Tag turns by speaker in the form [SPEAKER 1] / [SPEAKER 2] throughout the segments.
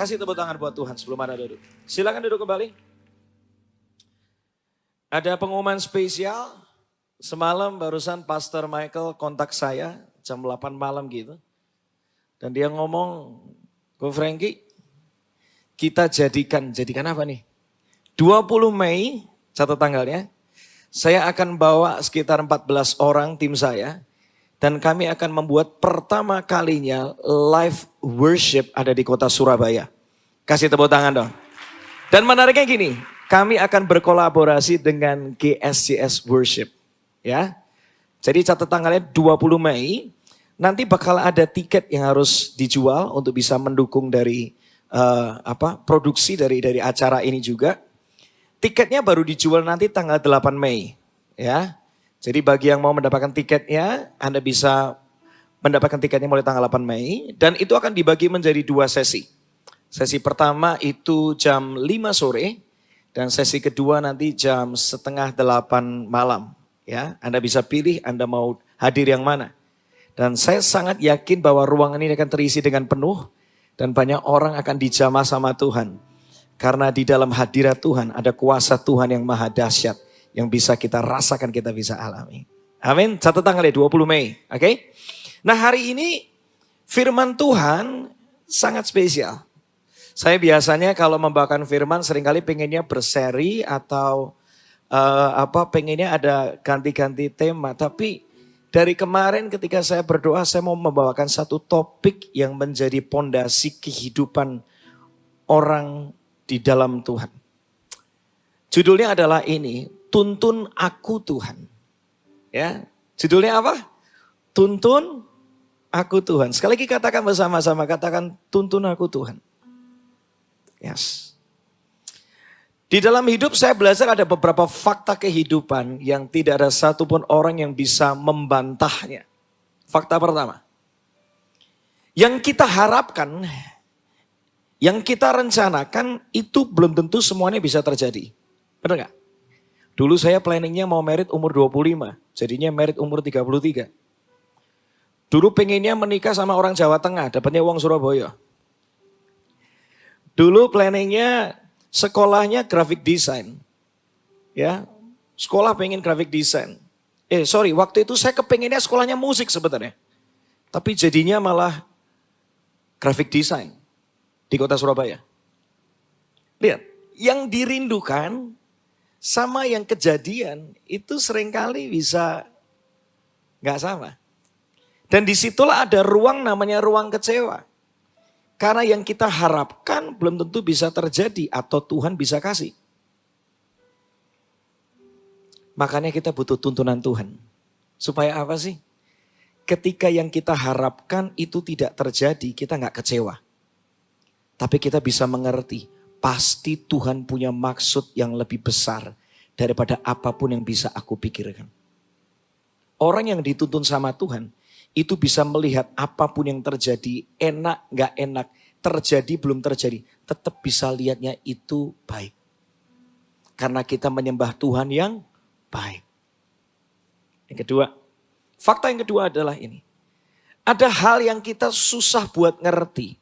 [SPEAKER 1] Kasih tepuk tangan buat Tuhan sebelum Anda duduk. Silakan duduk kembali. Ada pengumuman spesial. Semalam barusan Pastor Michael kontak saya jam 8 malam gitu. Dan dia ngomong, Ko Frankie, kita jadikan apa nih? 20 Mei, catat tanggalnya. Saya akan bawa sekitar 14 orang tim saya. Dan kami akan membuat pertama kalinya live worship ada di kota Surabaya. Kasih tepuk tangan dong. Dan menariknya gini, kami akan berkolaborasi dengan GSCS Worship. Ya, jadi catat tanggalnya 20 Mei. Nanti bakal ada tiket yang harus dijual untuk bisa mendukung dari produksi dari acara ini juga. Tiketnya baru dijual nanti tanggal 8 Mei. Ya. Jadi bagi yang mau mendapatkan tiketnya, Anda bisa mendapatkan tiketnya mulai tanggal 8 Mei. Dan itu akan dibagi menjadi 2 sesi. Sesi pertama itu jam 5 sore. Dan sesi kedua nanti jam setengah 8 malam. Ya, Anda bisa pilih Anda mau hadir yang mana. Dan saya sangat yakin bahwa ruangan ini akan terisi dengan penuh. Dan banyak orang akan dijamah sama Tuhan. Karena di dalam hadirat Tuhan ada kuasa Tuhan yang maha dahsyat. Yang bisa kita rasakan, kita bisa alami. Amin. Catat tanggalnya 20 Mei. Oke. Nah hari ini firman Tuhan sangat spesial. Saya biasanya kalau membawakan firman seringkali pengennya berseri atau pengennya ada ganti-ganti tema. Tapi dari kemarin ketika saya berdoa saya mau membawakan satu topik yang menjadi pondasi kehidupan orang di dalam Tuhan. Judulnya adalah ini. Tuntun aku Tuhan. Ya, judulnya apa? Tuntun aku Tuhan. Sekali lagi katakan bersama-sama, katakan tuntun aku Tuhan. Yes. Di dalam hidup saya belajar ada beberapa fakta kehidupan yang tidak ada satupun orang yang bisa membantahnya. Fakta pertama. Yang kita harapkan, yang kita rencanakan itu belum tentu semuanya bisa terjadi. Benar gak? Dulu saya planningnya mau merit umur 25, jadinya merit umur 33. Dulu pengennya menikah sama orang Jawa Tengah, dapatnya uang Surabaya. Dulu planningnya sekolahnya graphic design. Ya, sekolah pengen graphic design. Waktu itu saya kepengennya sekolahnya musik sebenarnya. Tapi jadinya malah graphic design di kota Surabaya. Lihat, yang dirindukan sama yang kejadian itu seringkali bisa gak sama. Dan disitulah ada ruang namanya ruang kecewa. Karena yang kita harapkan belum tentu bisa terjadi atau Tuhan bisa kasih. Makanya kita butuh tuntunan Tuhan. Supaya apa sih? Ketika yang kita harapkan itu tidak terjadi, kita gak kecewa. Tapi kita bisa mengerti. Pasti Tuhan punya maksud yang lebih besar daripada apapun yang bisa aku pikirkan. Orang yang dituntun sama Tuhan itu bisa melihat apapun yang terjadi, enak gak enak, terjadi belum terjadi, tetap bisa lihatnya itu baik. Karena kita menyembah Tuhan yang baik. Yang kedua, fakta yang kedua adalah ini. Ada hal yang kita susah buat ngerti.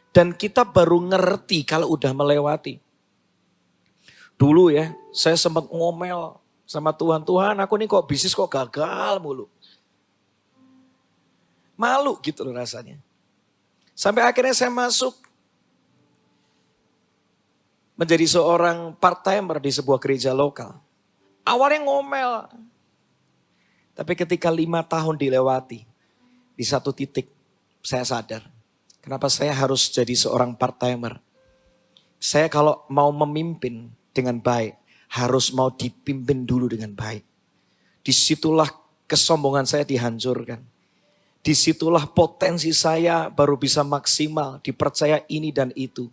[SPEAKER 1] Dan kita baru ngerti kalau udah melewati. Dulu ya, saya sempat ngomel sama Tuhan. Tuhan, aku nih kok bisnis kok gagal mulu. Malu gitu loh rasanya. Sampai akhirnya saya masuk menjadi seorang part-timer di sebuah gereja lokal. Awalnya ngomel. Tapi ketika 5 tahun dilewati, di satu titik saya sadar. Kenapa saya harus jadi seorang part-timer? Saya kalau mau memimpin dengan baik, harus mau dipimpin dulu dengan baik. Disitulah kesombongan saya dihancurkan. Disitulah potensi saya baru bisa maksimal, dipercaya ini dan itu.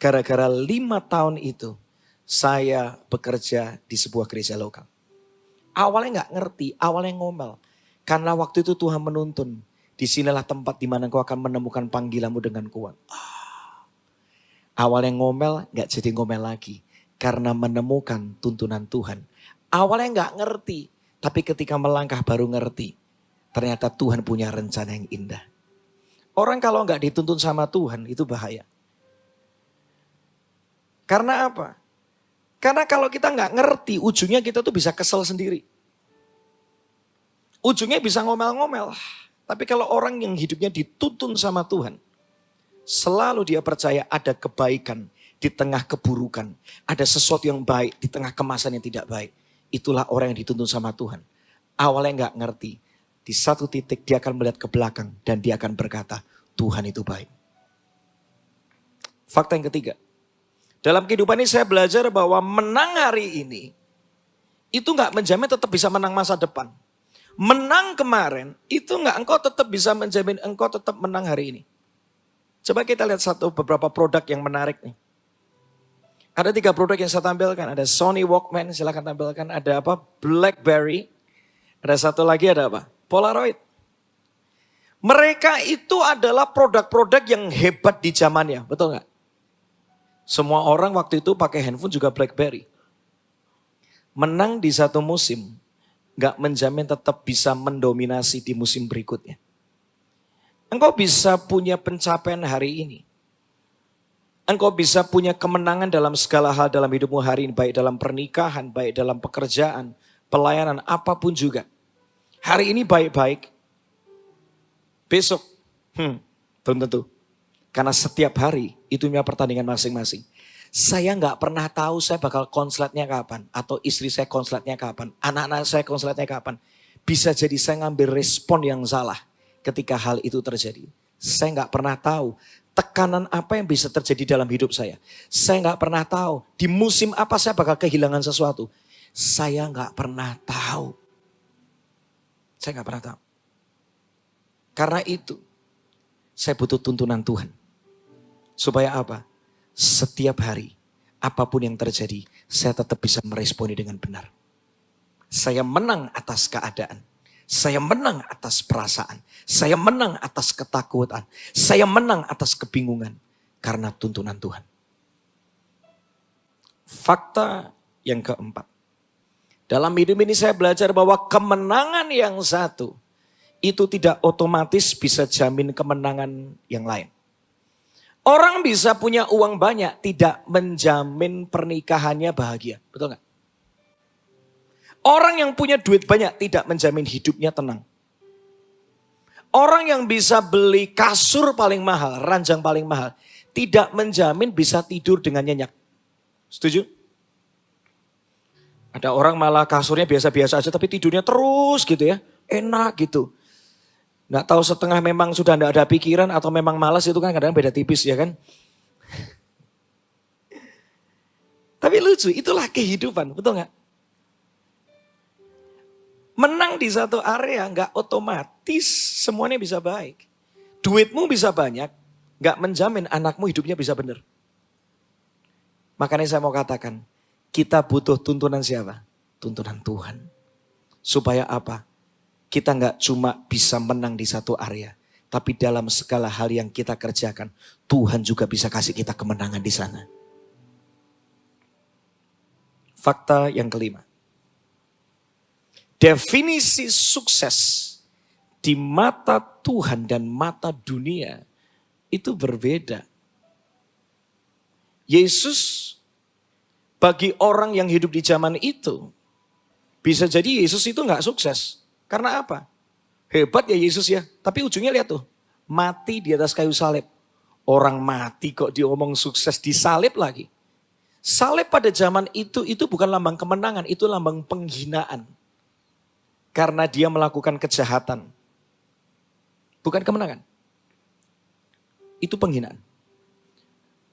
[SPEAKER 1] Gara-gara 5 tahun itu, saya bekerja di sebuah gereja lokal. Awalnya gak ngerti, awalnya ngomel. Karena waktu itu Tuhan menuntun. Disinilah tempat di mana engkau akan menemukan panggilanmu dengan kuat. Awalnya ngomel, gak jadi ngomel lagi. Karena menemukan tuntunan Tuhan. Awalnya gak ngerti, tapi ketika melangkah baru ngerti. Ternyata Tuhan punya rencana yang indah. Orang kalau gak dituntun sama Tuhan itu bahaya. Karena apa? Karena kalau kita nggak ngerti, ujungnya kita tuh bisa kesel sendiri. Ujungnya bisa ngomel-ngomel. Tapi kalau orang yang hidupnya dituntun sama Tuhan, selalu dia percaya ada kebaikan di tengah keburukan. Ada sesuatu yang baik di tengah kemasan yang tidak baik. Itulah orang yang dituntun sama Tuhan. Awalnya nggak ngerti. Di satu titik dia akan melihat ke belakang dan dia akan berkata, Tuhan itu baik. Fakta yang ketiga. Dalam kehidupan ini saya belajar bahwa menang hari ini itu nggak menjamin tetap bisa menang masa depan. Menang kemarin itu nggak engkau tetap bisa menjamin engkau tetap menang hari ini. Coba kita lihat beberapa produk yang menarik nih. Ada 3 produk yang saya tampilkan. Ada Sony Walkman, silakan tampilkan. Ada apa? BlackBerry. Ada satu lagi ada apa? Polaroid. Mereka itu adalah produk-produk yang hebat di zamannya, betul nggak? Semua orang waktu itu pakai handphone juga BlackBerry. Menang di satu musim, gak menjamin tetap bisa mendominasi di musim berikutnya. Engkau bisa punya pencapaian hari ini. Engkau bisa punya kemenangan dalam segala hal dalam hidupmu hari ini. Baik dalam pernikahan, baik dalam pekerjaan, pelayanan, apapun juga. Hari ini baik-baik. Besok, belum tentu. Karena setiap hari itu punya pertandingan masing-masing. Saya nggak pernah tahu saya bakal konsletnya kapan. Atau istri saya konsletnya kapan. Anak-anak saya konsletnya kapan. Bisa jadi saya ngambil respon yang salah ketika hal itu terjadi. Saya nggak pernah tahu tekanan apa yang bisa terjadi dalam hidup saya. Saya nggak pernah tahu di musim apa saya bakal kehilangan sesuatu. Saya nggak pernah tahu. Saya nggak pernah tahu. Karena itu saya butuh tuntunan Tuhan. Supaya apa? Setiap hari, apapun yang terjadi, saya tetap bisa meresponi dengan benar. Saya menang atas keadaan. Saya menang atas perasaan. Saya menang atas ketakutan. Saya menang atas kebingungan. Karena tuntunan Tuhan. Fakta yang keempat. Dalam hidup ini saya belajar bahwa kemenangan yang satu, itu tidak otomatis bisa jamin kemenangan yang lain. Orang bisa punya uang banyak, tidak menjamin pernikahannya bahagia. Betul nggak? Orang yang punya duit banyak tidak menjamin hidupnya tenang. Orang yang bisa beli kasur paling mahal, ranjang paling mahal, tidak menjamin bisa tidur dengan nyenyak. Setuju? Ada orang malah kasurnya biasa-biasa aja tapi tidurnya terus gitu ya. Enak gitu. Nggak tahu setengah memang sudah nggak ada pikiran atau memang malas itu kan kadang beda tipis ya kan. Tapi lucu, itulah kehidupan, betul nggak? Menang di satu area nggak otomatis semuanya bisa baik. Duitmu bisa banyak, nggak menjamin anakmu hidupnya bisa benar. Makanya saya mau katakan, kita butuh tuntunan siapa? Tuntunan Tuhan. Supaya apa? Kita nggak cuma bisa menang di satu area. Tapi dalam segala hal yang kita kerjakan, Tuhan juga bisa kasih kita kemenangan di sana. Fakta yang kelima. Definisi sukses di mata Tuhan dan mata dunia itu berbeda. Yesus bagi orang yang hidup di zaman itu, bisa jadi Yesus itu nggak sukses. Karena apa? Hebat ya Yesus ya. Tapi ujungnya lihat tuh. Mati di atas kayu salib. Orang mati kok diomong sukses disalib lagi. Salib pada zaman itu bukan lambang kemenangan. Itu lambang penghinaan. Karena dia melakukan kejahatan. Bukan kemenangan. Itu penghinaan.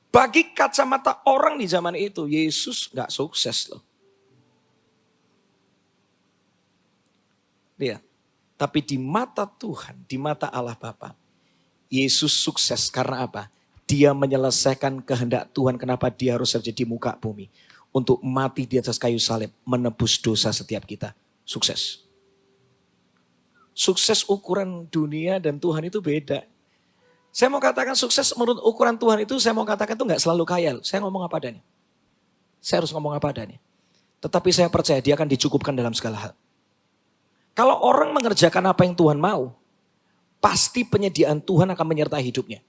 [SPEAKER 1] Bagi kacamata orang di zaman itu, Yesus gak sukses loh. Lihat. Tapi di mata Tuhan, di mata Allah Bapa, Yesus sukses karena apa? Dia menyelesaikan kehendak Tuhan kenapa dia harus terjadi di muka bumi. Untuk mati di atas kayu salib, menebus dosa setiap kita. Sukses. Sukses ukuran dunia dan Tuhan itu beda. Saya mau katakan sukses menurut ukuran Tuhan itu, saya mau katakan itu gak selalu kaya. Saya ngomong apa adanya. Saya harus ngomong apa adanya. Tetapi saya percaya dia akan dicukupkan dalam segala hal. Kalau orang mengerjakan apa yang Tuhan mau, pasti penyediaan Tuhan akan menyertai hidupnya.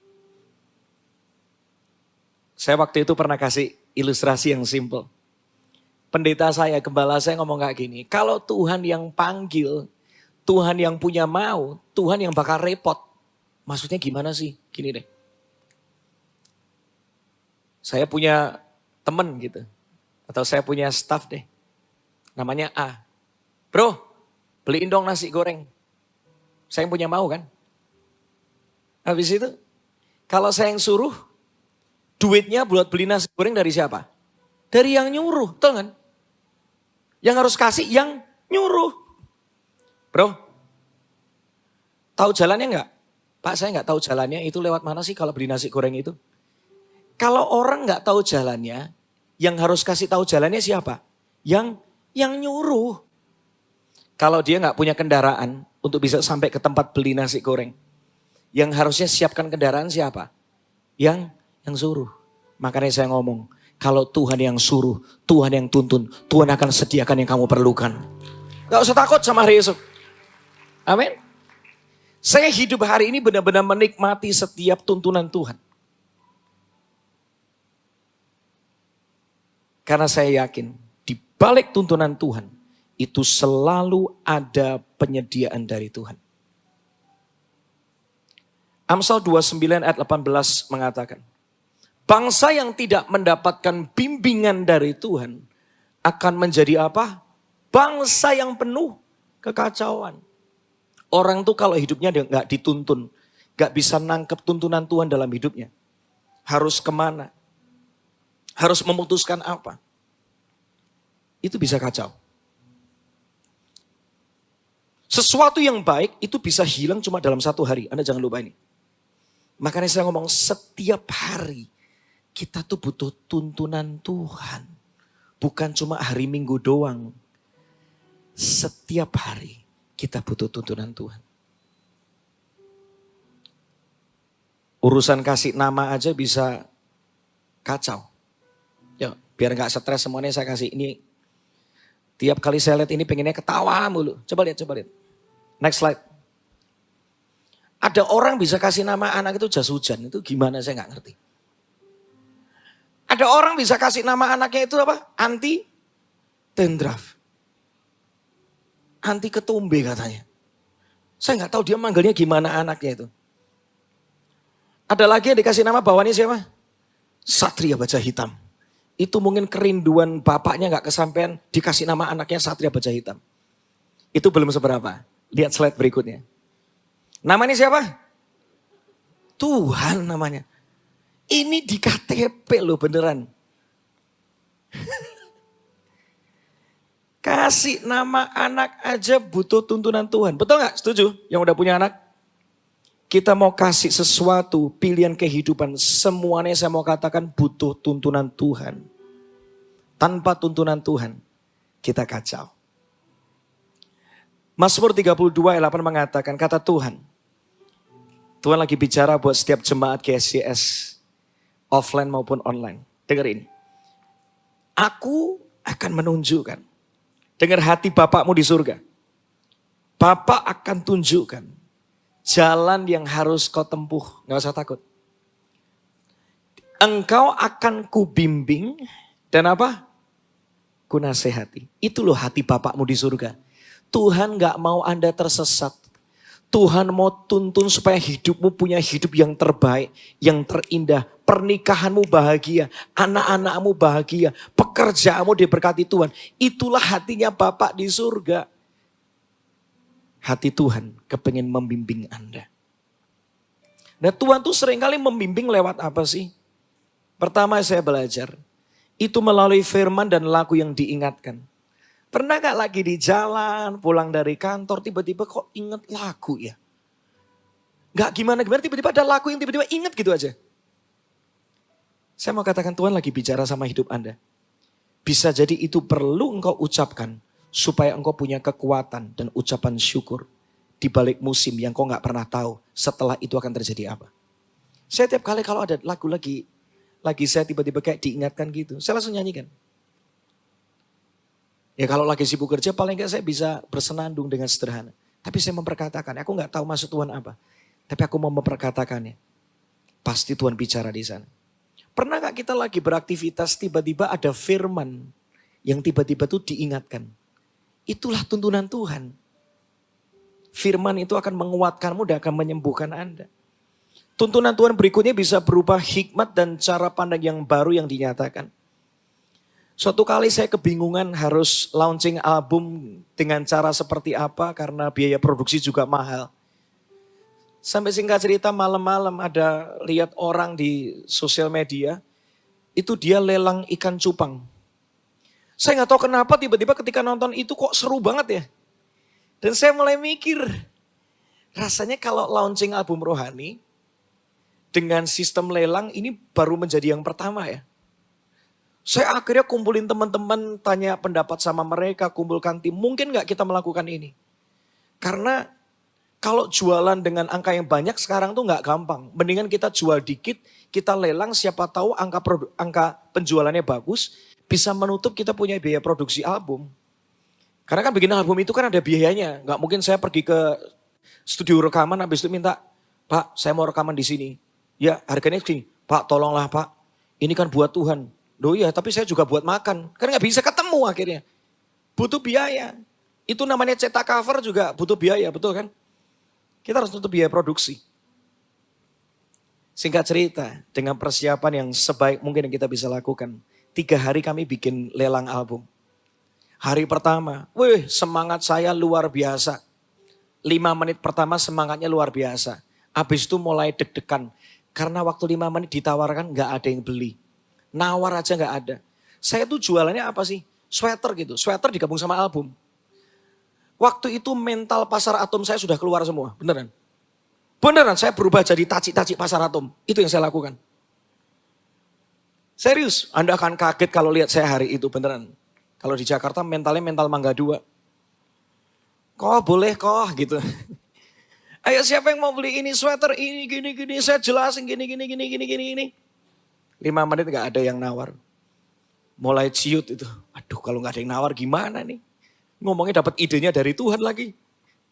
[SPEAKER 1] Saya waktu itu pernah kasih Ilustrasi yang simple. Pendeta saya, gembala saya ngomong kayak gini. Kalau Tuhan yang panggil, Tuhan yang punya mau, Tuhan yang bakal repot. Maksudnya gimana sih? Gini deh. Saya punya temen gitu. Atau saya punya staff deh. Namanya A. Bro, beliin dong nasi goreng. Saya yang punya mau kan. Habis itu, kalau saya yang suruh, duitnya buat beli nasi goreng dari siapa? Dari yang nyuruh, betul kan? Yang harus kasih yang nyuruh. Bro, tahu jalannya enggak? Pak, saya enggak tahu jalannya, itu lewat mana sih kalau beli nasi goreng itu? Kalau orang enggak tahu jalannya, yang harus kasih tahu jalannya siapa? Yang nyuruh. Kalau dia enggak punya kendaraan untuk bisa sampai ke tempat beli nasi goreng, yang harusnya siapkan kendaraan siapa? Yang suruh. Makanya saya ngomong, kalau Tuhan yang suruh, Tuhan yang tuntun, Tuhan akan sediakan yang kamu perlukan. Gak usah takut sama hari esok. Amin. Saya hidup hari ini benar-benar menikmati setiap tuntunan Tuhan. Karena saya yakin di balik tuntunan Tuhan itu selalu ada penyediaan dari Tuhan. Amsal 29 ayat 18 mengatakan, bangsa yang tidak mendapatkan bimbingan dari Tuhan akan menjadi apa? Bangsa yang penuh kekacauan. Orang tuh kalau hidupnya gak dituntun, gak bisa nangkep tuntunan Tuhan dalam hidupnya. Harus kemana? Harus memutuskan apa? Itu bisa kacau. Sesuatu yang baik itu bisa hilang cuma dalam 1 hari. Anda jangan lupa ini. Makanya saya ngomong setiap hari kita tuh butuh tuntunan Tuhan. Bukan cuma hari Minggu doang. Setiap hari kita butuh tuntunan Tuhan. Urusan kasih nama aja bisa kacau. Ya, biar gak stres semuanya saya kasih ini. Tiap kali saya lihat ini pengennya ketawa mulu. Coba lihat. Next slide. Ada orang bisa kasih nama anak itu jas hujan. Itu gimana saya gak ngerti. Ada orang bisa kasih nama anaknya itu apa? Anti tendraf. Anti ketumbe katanya. Saya gak tahu dia manggilnya gimana anaknya itu. Ada lagi yang dikasih nama bawahnya siapa? Satria Baja Hitam. Itu mungkin kerinduan bapaknya gak kesampaian dikasih nama anaknya Satria Baja Hitam. Itu belum seberapa. Lihat slide berikutnya. Namanya siapa? Tuhan namanya. Ini di KTP loh beneran. Kasih nama anak aja butuh tuntunan Tuhan. Betul gak? Setuju? Yang udah punya anak? Kita mau kasih sesuatu, pilihan kehidupan. Semuanya saya mau katakan butuh tuntunan Tuhan. Tanpa tuntunan Tuhan, kita kacau. Mazmur 32 ayat 8 mengatakan, kata Tuhan. Tuhan lagi bicara buat setiap jemaat GSCS. Offline maupun online. Dengar ini. Aku akan menunjukkan. Dengar hati Bapakmu di surga. Bapak akan tunjukkan. Jalan yang harus kau tempuh. Gak usah takut. Engkau akan kubimbing. Dan apa? Ku nasihati. Itu loh hati Bapakmu di surga. Tuhan gak mau Anda tersesat. Tuhan mau tuntun supaya hidupmu punya hidup yang terbaik, yang terindah. Pernikahanmu bahagia, anak-anakmu bahagia, pekerjaanmu diberkati Tuhan. Itulah hatinya Bapak di surga. Hati Tuhan kepingin membimbing Anda. Nah Tuhan tuh seringkali membimbing lewat apa sih? Pertama saya belajar, itu melalui firman dan lagu yang diingatkan. Pernah gak lagi di jalan, pulang dari kantor, tiba-tiba kok inget lagu ya? Gak gimana-gimana, tiba-tiba ada lagu yang tiba-tiba inget gitu aja. Saya mau katakan Tuhan lagi bicara sama hidup Anda. Bisa jadi itu perlu engkau ucapkan, supaya engkau punya kekuatan dan ucapan syukur. Di balik musim yang kau gak pernah tahu, setelah itu akan terjadi apa. Saya tiap kali kalau ada lagu lagi saya tiba-tiba kayak diingatkan gitu, saya langsung nyanyikan. Ya kalau lagi sibuk kerja paling enggak saya bisa bersenandung dengan sederhana. Tapi saya memperkatakan, aku enggak tahu maksud Tuhan apa. Tapi aku mau memperkatakannya. Pasti Tuhan bicara di sana. Pernah gak kita lagi beraktivitas tiba-tiba ada firman yang tiba-tiba tuh diingatkan. Itulah tuntunan Tuhan. Firman itu akan menguatkanmu dan akan menyembuhkan Anda. Tuntunan Tuhan berikutnya bisa berupa hikmat dan cara pandang yang baru yang dinyatakan. Suatu kali saya kebingungan harus launching album dengan cara seperti apa karena biaya produksi juga mahal. Sampai singkat cerita malam-malam ada lihat orang di sosial media, itu dia lelang ikan cupang. Saya nggak tahu kenapa tiba-tiba ketika nonton itu kok seru banget ya. Dan saya mulai mikir, rasanya kalau launching album rohani dengan sistem lelang ini baru menjadi yang pertama ya. Saya akhirnya kumpulin teman-teman, tanya pendapat sama mereka, kumpulkan tim. Mungkin nggak kita melakukan ini? Karena kalau jualan dengan angka yang banyak sekarang tuh nggak gampang. Mendingan kita jual dikit, kita lelang, siapa tahu angka penjualannya bagus, bisa menutup kita punya biaya produksi album. Karena kan bikin album itu kan ada biayanya. Nggak mungkin saya pergi ke studio rekaman habis itu minta, Pak saya mau rekaman di sini. Ya harganya segini, Pak tolonglah Pak, ini kan buat Tuhan. Loh iya tapi saya juga buat makan, kan nggak bisa ketemu akhirnya. Butuh biaya, itu namanya cetak cover juga butuh biaya, betul kan? Kita harus tutup biaya produksi. Singkat cerita, dengan persiapan yang sebaik mungkin yang kita bisa lakukan. 3 hari kami bikin lelang album. Hari pertama, wih semangat saya luar biasa. 5 menit pertama semangatnya luar biasa. Habis itu mulai deg-degan. Karena waktu 5 menit ditawarkan gak ada yang beli. Nawar aja gak ada. Saya tuh jualannya apa sih? Sweater gitu. Sweater digabung sama album. Waktu itu mental pasar atom saya sudah keluar semua. Beneran. Beneran saya berubah jadi taci-taci pasar atom. Itu yang saya lakukan. Serius. Anda akan kaget kalau lihat saya hari itu beneran. Kalau di Jakarta mentalnya mental Mangga 2. Kok boleh kok gitu. Ayo siapa yang mau beli ini sweater ini gini. Saya jelasin gini. 5 menit gak ada yang nawar. Mulai ciut itu. Aduh kalau gak ada yang nawar gimana nih. Ngomongnya dapat idenya dari Tuhan lagi.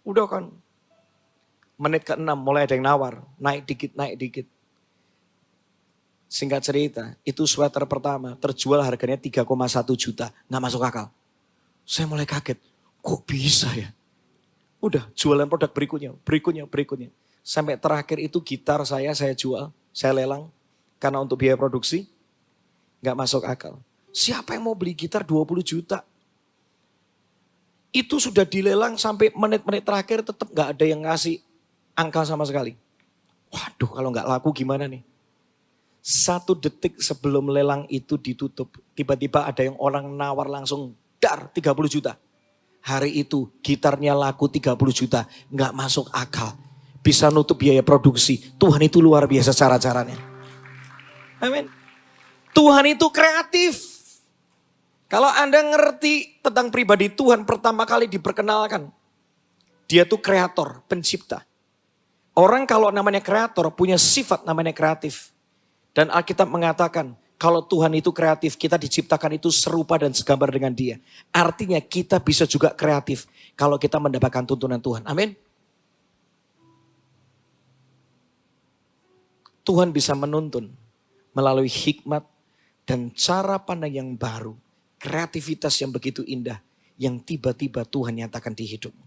[SPEAKER 1] Udah kan. Menit ke-6 mulai ada yang nawar. Naik dikit. Singkat cerita. Itu sweater pertama. Terjual harganya 3,1 juta. Gak masuk akal. Saya mulai kaget. Kok bisa ya? Udah jualan produk berikutnya. Sampai terakhir itu gitar saya jual. Saya lelang. Karena untuk biaya produksi, gak masuk akal. Siapa yang mau beli gitar 20 juta? Itu sudah dilelang sampai menit-menit terakhir tetap gak ada yang ngasih angka sama sekali. Waduh kalau gak laku gimana nih? 1 detik sebelum lelang itu ditutup, tiba-tiba ada yang orang nawar langsung dar 30 juta. Hari itu gitarnya laku 30 juta, gak masuk akal. Bisa nutup biaya produksi. Tuhan itu luar biasa cara-caranya. Amin. Tuhan itu kreatif. Kalau Anda ngerti tentang pribadi Tuhan pertama kali diperkenalkan. Dia tuh kreator, pencipta. Orang kalau namanya kreator punya sifat namanya kreatif. Dan Alkitab mengatakan kalau Tuhan itu kreatif kita diciptakan itu serupa dan segambar dengan dia. Artinya kita bisa juga kreatif kalau kita mendapatkan tuntunan Tuhan. Amin. Tuhan bisa menuntun melalui hikmat dan cara pandang yang baru. Kreativitas yang begitu indah. Yang tiba-tiba Tuhan nyatakan di hidupmu.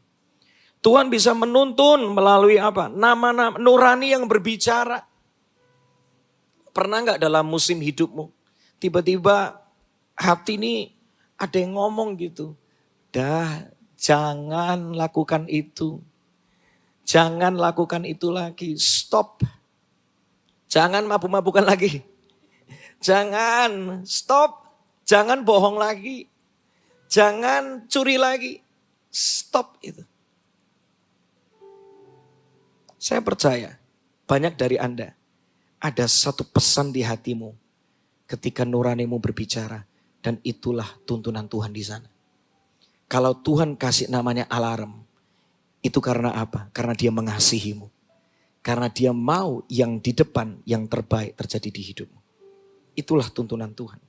[SPEAKER 1] Tuhan bisa menuntun melalui apa? Nama-nama nurani yang berbicara. Pernah gak dalam musim hidupmu? Tiba-tiba hati ini ada yang ngomong gitu. Dah jangan lakukan itu. Jangan lakukan itu lagi. Stop. Jangan mabuk-mabukan lagi. Jangan stop. Jangan bohong lagi. Jangan curi lagi. Stop itu. Saya percaya banyak dari Anda ada satu pesan di hatimu ketika nuranimu berbicara. Dan itulah tuntunan Tuhan di sana. Kalau Tuhan kasih namanya alarm. Itu karena apa? Karena dia mengasihimu. Karena dia mau yang di depan yang terbaik terjadi di hidupmu. Itulah tuntunan Tuhan.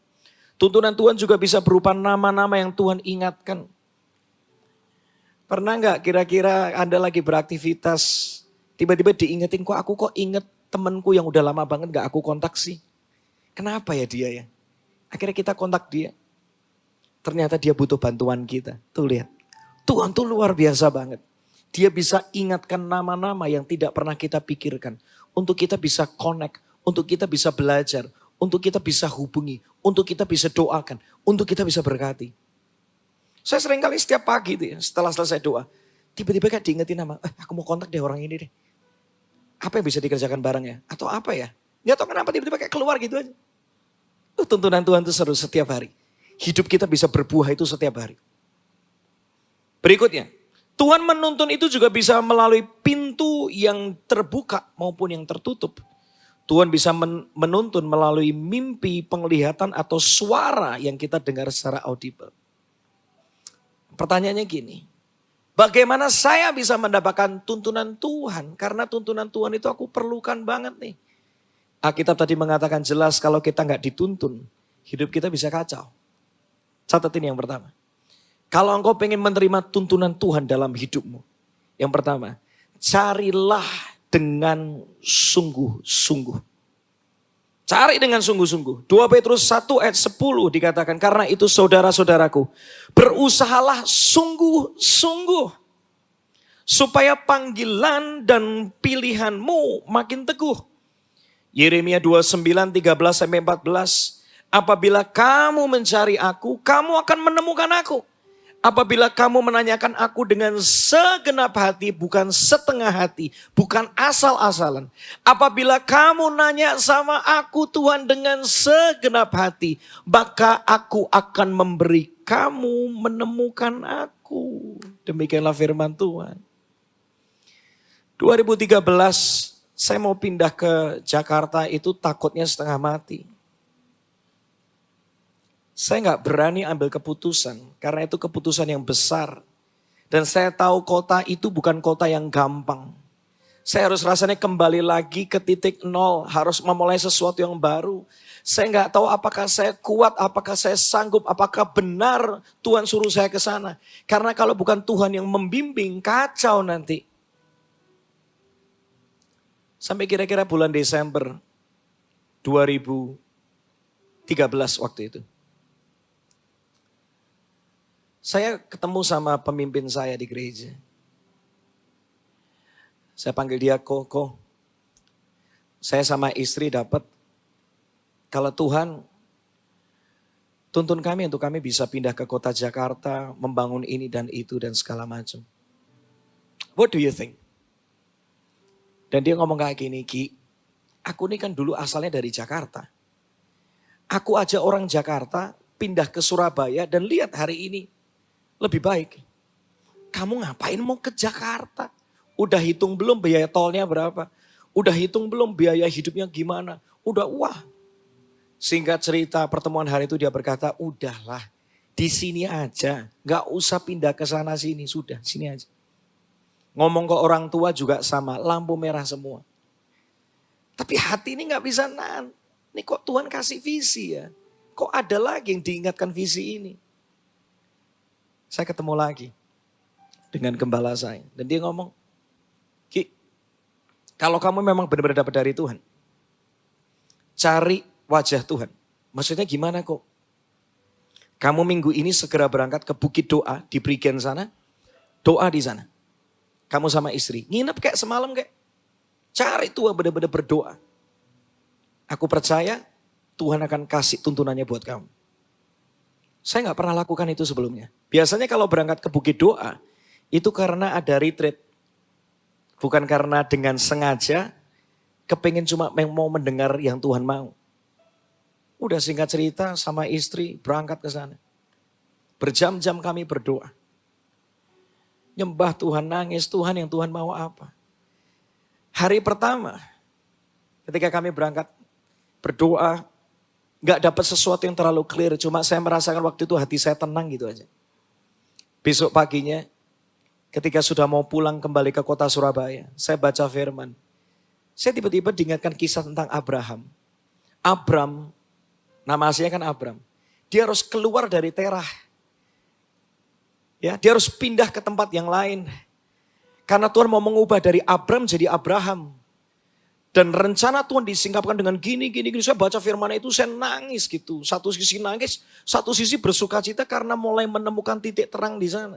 [SPEAKER 1] Tuntunan Tuhan juga bisa berupa nama-nama yang Tuhan ingatkan. Pernah gak kira-kira Anda lagi beraktivitas, tiba-tiba diingetin kok aku inget temanku yang udah lama banget gak aku kontak sih. Kenapa ya dia ya? Akhirnya kita kontak dia. Ternyata dia butuh bantuan kita. Tuh lihat. Tuhan tuh luar biasa banget. Dia bisa ingatkan nama-nama yang tidak pernah kita pikirkan. Untuk kita bisa connect. Untuk kita bisa belajar. Untuk kita bisa hubungi. Untuk kita bisa doakan. Untuk kita bisa berkati. Saya seringkali setiap pagi tuh ya, setelah selesai doa. Tiba-tiba kayak diingetin nama. Aku mau kontak deh orang ini deh. Apa yang bisa dikerjakan bareng ya? Atau apa ya? Gak tau kenapa tiba-tiba kayak keluar gitu aja. Tuntunan Tuhan itu seru setiap hari. Hidup kita bisa berbuah itu setiap hari. Berikutnya, Tuhan menuntun itu juga bisa melalui pintu yang terbuka maupun yang tertutup. Tuhan bisa menuntun melalui mimpi, penglihatan atau suara yang kita dengar secara audible. Pertanyaannya gini, bagaimana saya bisa mendapatkan tuntunan Tuhan? Karena tuntunan Tuhan itu aku perlukan banget nih. Alkitab tadi mengatakan jelas kalau kita nggak dituntun, hidup kita bisa kacau. Catat ini yang pertama. Kalau engkau pengen menerima tuntunan Tuhan dalam hidupmu. Yang pertama, carilah dengan sungguh-sungguh. Cari dengan sungguh-sungguh. 2 Petrus 1 ayat 10 dikatakan, karena itu saudara-saudaraku, berusahalah sungguh-sungguh. Supaya panggilan dan pilihanmu makin teguh. Yeremia 29, 13-14. Apabila kamu mencari aku, kamu akan menemukan aku. Apabila kamu menanyakan aku dengan segenap hati, bukan setengah hati, bukan asal-asalan. Apabila kamu nanya sama aku Tuhan dengan segenap hati, maka aku akan memberi kamu menemukan aku. Demikianlah firman Tuhan. 2013 saya mau pindah ke Jakarta itu takutnya setengah mati. Saya nggak berani ambil keputusan karena itu keputusan yang besar. Dan saya tahu kota itu bukan kota yang gampang. Saya harus rasanya kembali lagi ke titik nol, harus memulai sesuatu yang baru. Saya nggak tahu apakah saya kuat, apakah saya sanggup, apakah benar Tuhan suruh saya ke sana. Karena kalau bukan Tuhan yang membimbing, kacau nanti. Sampai kira-kira bulan Desember 2013 waktu itu. Saya ketemu sama pemimpin saya di gereja. Saya panggil dia Koko. Saya sama istri dapat, kalau Tuhan tuntun kami untuk kami bisa pindah ke kota Jakarta, membangun ini dan itu dan segala macam. What do you think? Dan dia ngomong kayak gini, Ki, aku ini kan dulu asalnya dari Jakarta. Aku aja orang Jakarta, pindah ke Surabaya dan lihat hari ini lebih baik. Kamu ngapain mau ke Jakarta? Udah hitung belum biaya tolnya berapa? Udah hitung belum biaya hidupnya gimana? Udah wah. Singkat cerita pertemuan hari itu dia berkata, udahlah di sini aja. Gak usah pindah ke sana sini, sudah sini aja. Ngomong ke orang tua juga sama, lampu merah semua. Tapi hati ini gak bisa nahan. Ini kok Tuhan kasih visi ya? Kok ada lagi yang diingatkan visi ini? Saya ketemu lagi dengan gembala saya. Dan dia ngomong, Ki, kalau kamu memang benar-benar dapat dari Tuhan, cari wajah Tuhan. Maksudnya gimana kok? Kamu minggu ini segera berangkat ke Bukit Doa di Prigen sana. Doa di sana. Kamu sama istri. Nginep kayak semalam kayak. Cari Tuhan benar-benar berdoa. Aku percaya Tuhan akan kasih tuntunannya buat kamu. Saya gak pernah lakukan itu sebelumnya. Biasanya kalau berangkat ke Bukit Doa, itu karena ada retreat. Bukan karena dengan sengaja, kepingin cuma mau mendengar yang Tuhan mau. Udah singkat cerita sama istri berangkat ke sana. Berjam-jam kami berdoa. Nyembah Tuhan, nangis Tuhan yang Tuhan mau apa. Hari pertama, ketika kami berangkat berdoa, gak dapat sesuatu yang terlalu clear. Cuma saya merasakan waktu itu hati saya tenang gitu aja. Besok paginya ketika sudah mau pulang kembali ke kota Surabaya. Saya baca firman. Saya tiba-tiba diingatkan kisah tentang Abraham. Abram, nama aslinya kan Abram. Dia harus keluar dari Terah. Ya, dia harus pindah ke tempat yang lain. Karena Tuhan mau mengubah dari Abram jadi Abraham. Dan rencana Tuhan disingkapkan dengan gini. Saya baca firman itu saya nangis gitu. Satu sisi nangis, satu sisi bersuka cita karena mulai menemukan titik terang di sana.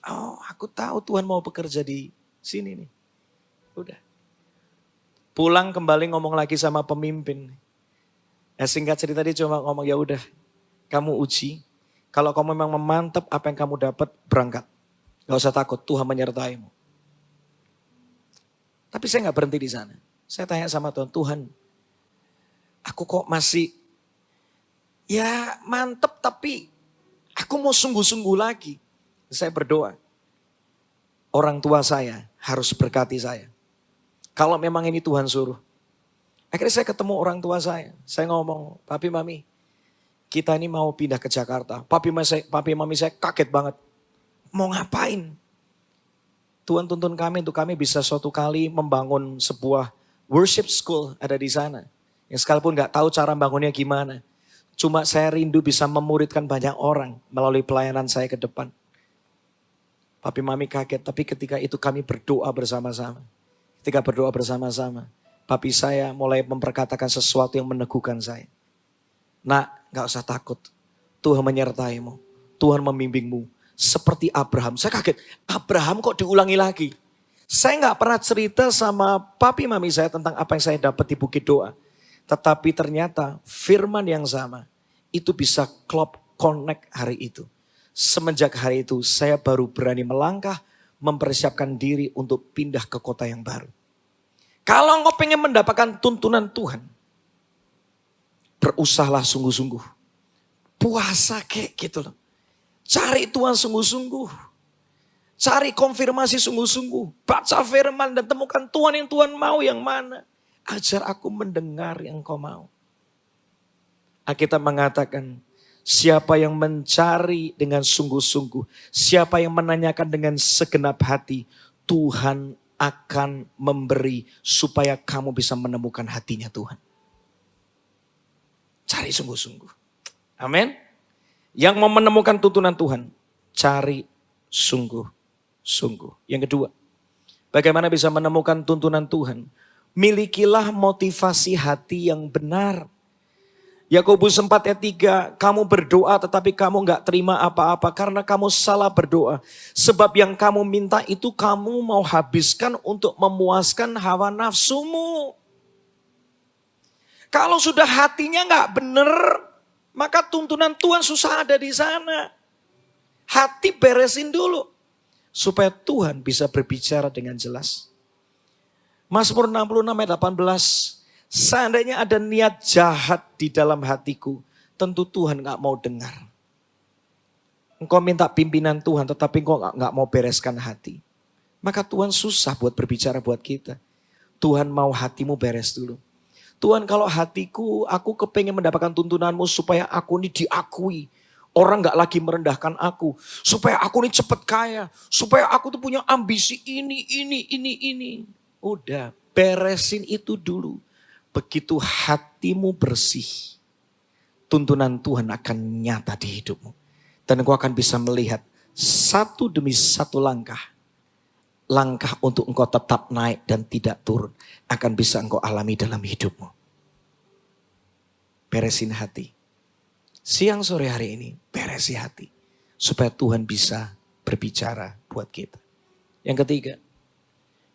[SPEAKER 1] Oh, aku tahu Tuhan mau bekerja di sini nih. Udah. Pulang kembali ngomong lagi sama pemimpin. Singkat cerita dia cuma ngomong, ya udah, kamu uji. Kalau kamu memang memantap apa yang kamu dapat, berangkat. Gak usah takut, Tuhan menyertaimu. Tapi saya gak berhenti di sana. Saya tanya sama Tuhan, Tuhan, aku kok masih, ya mantep tapi aku mau sungguh-sungguh lagi. Saya berdoa, orang tua saya harus berkati saya. Kalau memang ini Tuhan suruh. Akhirnya saya ketemu orang tua saya. Saya ngomong, papi mami, kita ini mau pindah ke Jakarta. Papi mami saya kaget banget. Mau ngapain? Tuhan tuntun kami untuk kami bisa suatu kali membangun sebuah worship school ada di sana. Yang sekalipun gak tahu cara bangunnya gimana. Cuma saya rindu bisa memuridkan banyak orang melalui pelayanan saya ke depan. Papi mami kaget, tapi ketika itu kami berdoa bersama-sama. Ketika berdoa bersama-sama, papi saya mulai memperkatakan sesuatu yang meneguhkan saya. Nak, gak usah takut. Tuhan menyertaimu. Tuhan membimbingmu. Seperti Abraham. Saya kaget, Abraham kok diulangi lagi? Saya gak pernah cerita sama papi mami saya tentang apa yang saya dapat di Bukit Doa. Tetapi ternyata firman yang sama itu bisa klop connect hari itu. Semenjak hari itu saya baru berani melangkah mempersiapkan diri untuk pindah ke kota yang baru. Kalau engkau pengen mendapatkan tuntunan Tuhan, berusahalah sungguh-sungguh. Puasa kayak gitu loh. Cari Tuhan sungguh-sungguh. Cari konfirmasi sungguh-sungguh. Baca firman dan temukan Tuhan yang Tuhan mau yang mana. Ajar aku mendengar yang kau mau. Alkitab mengatakan, siapa yang mencari dengan sungguh-sungguh, siapa yang menanyakan dengan segenap hati, Tuhan akan memberi supaya kamu bisa menemukan hatinya Tuhan. Cari sungguh-sungguh. Amin. Yang mau menemukan tuntunan Tuhan, cari sungguh-sungguh. Yang kedua, bagaimana bisa menemukan tuntunan Tuhan? Milikilah motivasi hati yang benar. Yakobus 4 ayat 3, kamu berdoa tetapi kamu gak terima apa-apa karena kamu salah berdoa. Sebab yang kamu minta itu kamu mau habiskan untuk memuaskan hawa nafsumu. Kalau sudah hatinya gak benar, maka tuntunan Tuhan susah ada di sana. Hati beresin dulu. Supaya Tuhan bisa berbicara dengan jelas. Mazmur 66 ayat 18. Seandainya ada niat jahat di dalam hatiku, tentu Tuhan gak mau dengar. Engkau minta pimpinan Tuhan tetapi engkau gak mau bereskan hati. Maka Tuhan susah buat berbicara buat kita. Tuhan mau hatimu beres dulu. Tuhan kalau hatiku, aku kepengen mendapatkan tuntunanmu supaya aku ini diakui. Orang gak lagi merendahkan aku. Supaya aku ini cepat kaya. Supaya aku tuh punya ambisi ini. Udah, beresin itu dulu. Begitu hatimu bersih, tuntunan Tuhan akan nyata di hidupmu. Dan engkau akan bisa melihat satu demi satu langkah. Langkah untuk engkau tetap naik dan tidak turun. Akan bisa engkau alami dalam hidupmu. Beresin hati. Siang sore hari ini beresi hati. Supaya Tuhan bisa berbicara buat kita. Yang ketiga.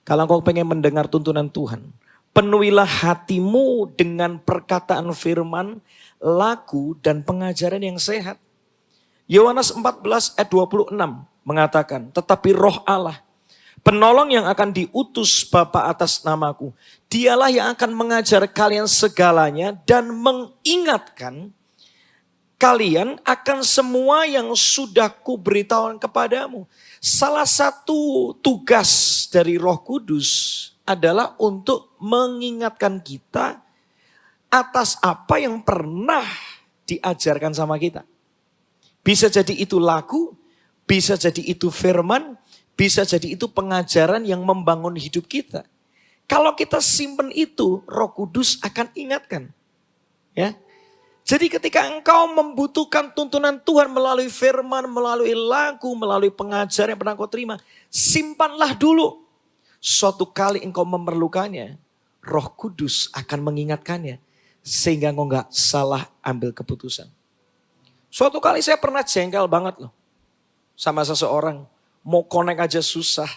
[SPEAKER 1] Kalau engkau pengen mendengar tuntunan Tuhan. Penuhilah hatimu dengan perkataan firman, lagu dan pengajaran yang sehat. Yohanes 14 ayat 26 mengatakan, tetapi roh Allah, penolong yang akan diutus Bapa atas namaku, dialah yang akan mengajar kalian segalanya dan mengingatkan kalian akan semua yang sudah kuberitahukan kepadamu. Salah satu tugas dari Roh Kudus adalah untuk mengingatkan kita atas apa yang pernah diajarkan sama kita. Bisa jadi itu lagu, bisa jadi itu firman, bisa jadi itu pengajaran yang membangun hidup kita. Kalau kita simpen itu, Roh Kudus akan ingatkan. Ya. Jadi ketika engkau membutuhkan tuntunan Tuhan melalui firman, melalui lagu, melalui pengajaran yang pernah kau terima, simpanlah dulu. suatu kali engkau memerlukannya, Roh Kudus akan mengingatkannya. Sehingga engkau gak salah ambil keputusan. Suatu kali saya pernah jengkel banget loh. Sama seseorang. Mau connect aja susah.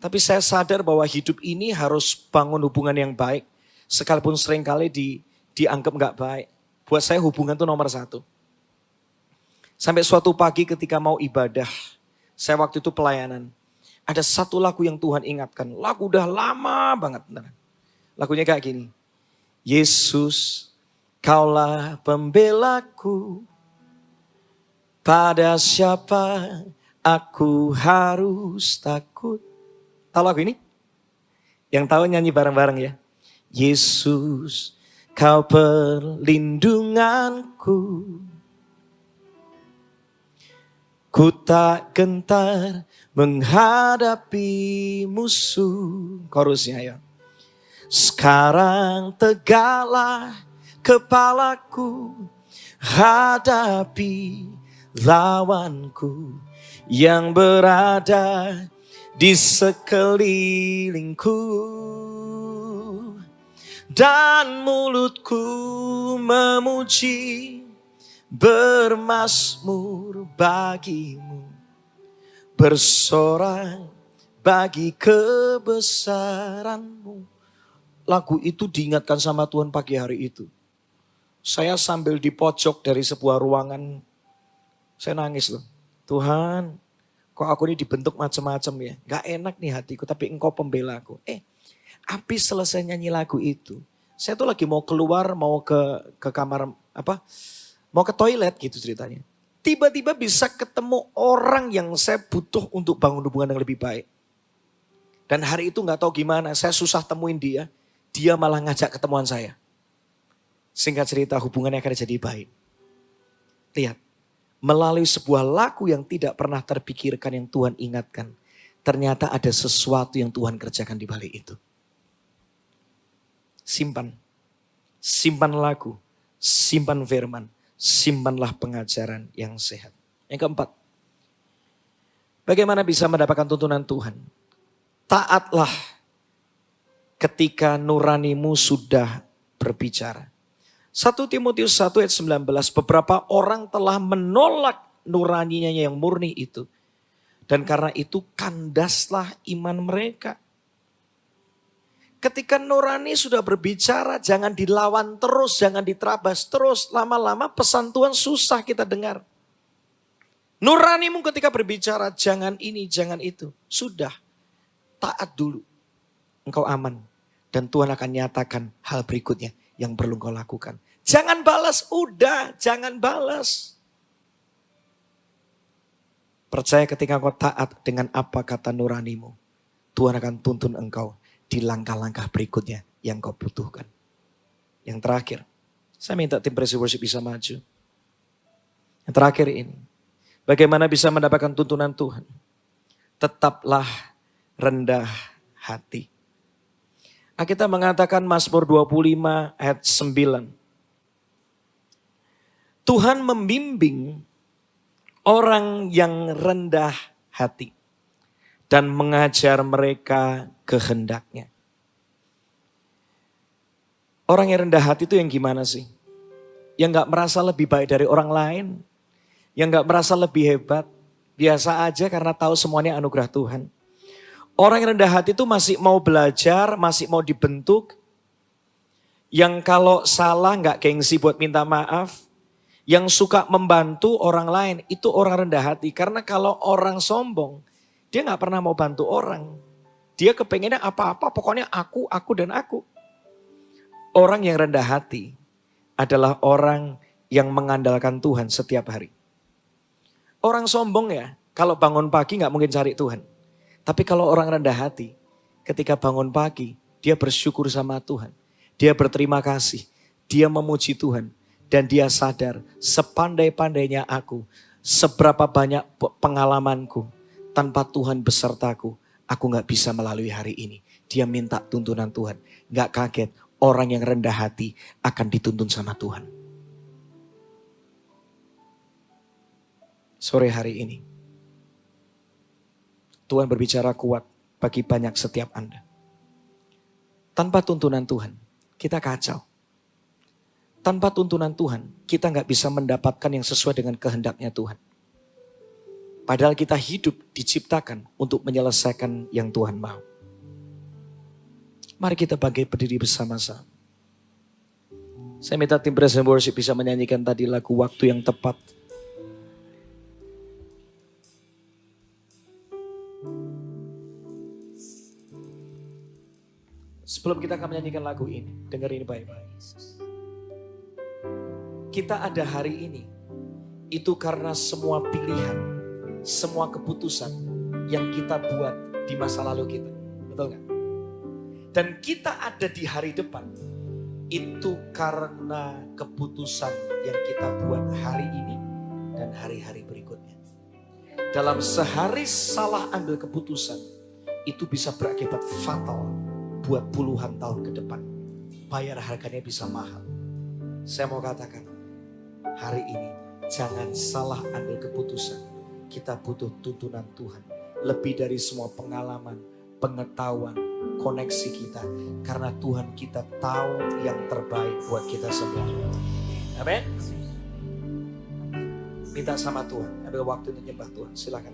[SPEAKER 1] Tapi saya sadar bahwa hidup ini harus bangun hubungan yang baik. Sekalipun seringkali dianggap gak baik. Buat saya hubungan itu nomor satu. Sampai suatu pagi ketika mau ibadah. Saya waktu itu pelayanan. Ada satu lagu yang Tuhan ingatkan. Lagu udah lama banget. Lagunya kayak gini. Yesus, kaulah pembelaku. Pada siapa aku harus takut. Tahu lagu ini? Yang tahu nyanyi bareng-bareng ya. Yesus, kau perlindunganku. Ku tak gentar menghadapi musuh. Chorusnya ya. Sekarang tegaklah kepalaku, hadapi lawanku yang berada di sekelilingku. Dan mulutku memuji, bermazmur bagimu, bersorak bagi kebesaranmu. Lagu itu diingatkan sama Tuhan pagi hari itu. Saya sambil di pojok dari sebuah ruangan, saya nangis loh. Tuhan, kok aku ini dibentuk macam-macam ya. Gak enak nih hatiku, tapi engkau pembela aku. Habis selesai nyanyi lagu itu, saya tuh lagi mau keluar, mau ke kamar, mau ke toilet gitu ceritanya. Tiba-tiba bisa ketemu orang yang saya butuh untuk bangun hubungan yang lebih baik. Dan hari itu gak tahu gimana, saya susah temuin dia. Dia malah ngajak ketemuan saya. Singkat cerita hubungannya akan jadi baik. Lihat, melalui sebuah lagu yang tidak pernah terpikirkan yang Tuhan ingatkan. Ternyata ada sesuatu yang Tuhan kerjakan di balik itu. Simpan. Simpan lagu. Simpan firman. Simpanlah pengajaran yang sehat. Yang keempat. Bagaimana bisa mendapatkan tuntunan Tuhan? Taatlah ketika nuranimu sudah berbicara. 1 Timotius 1 ayat 19, beberapa orang telah menolak nuraninya yang murni itu. Dan karena itu kandaslah iman mereka. Ketika nurani sudah berbicara, jangan dilawan terus, jangan diterabas terus. Lama-lama pesan Tuhan susah kita dengar. Nuranimu ketika berbicara, jangan ini, jangan itu. Sudah, taat dulu. Engkau aman. Dan Tuhan akan nyatakan hal berikutnya yang perlu engkau lakukan. Jangan balas, udah jangan balas. Percaya ketika engkau taat dengan apa kata nuranimu. Tuhan akan tuntun engkau di langkah-langkah berikutnya yang kau butuhkan. Yang terakhir, saya minta tim praise worship bisa maju. Yang terakhir ini, bagaimana bisa mendapatkan tuntunan Tuhan? Tetaplah rendah hati. Kita mengatakan Mazmur 25 ayat 9. Tuhan membimbing orang yang rendah hati dan mengajar mereka kehendaknya. Orang yang rendah hati itu yang gimana sih? Yang gak merasa lebih baik dari orang lain. Yang gak merasa lebih hebat. Biasa aja karena tahu semuanya anugerah Tuhan. Orang yang rendah hati itu masih mau belajar, masih mau dibentuk. Yang kalau salah gak gengsi buat minta maaf. Yang suka membantu orang lain, itu orang rendah hati. Karena kalau orang sombong, dia gak pernah mau bantu orang. Dia kepengennya apa-apa, pokoknya aku, dan aku. Orang yang rendah hati adalah orang yang mengandalkan Tuhan setiap hari. Orang sombong ya, kalau bangun pagi gak mungkin cari Tuhan. Tapi kalau orang rendah hati, ketika bangun pagi, dia bersyukur sama Tuhan. Dia berterima kasih, dia memuji Tuhan. Dan dia sadar, sepandai-pandainya aku, seberapa banyak pengalamanku, tanpa Tuhan besertaku, aku gak bisa melalui hari ini. Dia minta tuntunan Tuhan. Gak kaget, orang yang rendah hati akan dituntun sama Tuhan. Sore hari ini, Tuhan berbicara kuat bagi banyak setiap Anda. Tanpa tuntunan Tuhan, kita kacau. Tanpa tuntunan Tuhan, kita nggak bisa mendapatkan yang sesuai dengan kehendaknya Tuhan. Padahal kita hidup diciptakan untuk menyelesaikan yang Tuhan mau. Mari kita berdiri bersama-sama. Saya minta tim Praise and Worship bisa menyanyikan tadi lagu Waktu Yang Tepat. Sebelum kita akan menyanyikan lagu ini, dengar ini baik-baik. Kita ada hari ini, itu karena semua pilihan, semua keputusan yang kita buat di masa lalu kita. Betul gak? Dan kita ada di hari depan, itu karena keputusan yang kita buat hari ini dan hari-hari berikutnya. Dalam sehari salah ambil keputusan, itu bisa berakibat fatal buat puluhan tahun ke depan. Bayar harganya bisa mahal. Saya mau katakan, hari ini jangan salah ambil keputusan. Kita butuh tuntunan Tuhan. Lebih dari semua pengalaman, pengetahuan, koneksi kita. Karena Tuhan kita tahu yang terbaik buat kita semua. Amin. Minta sama Tuhan. Ambil waktu untuk nyembah Tuhan. Silakan.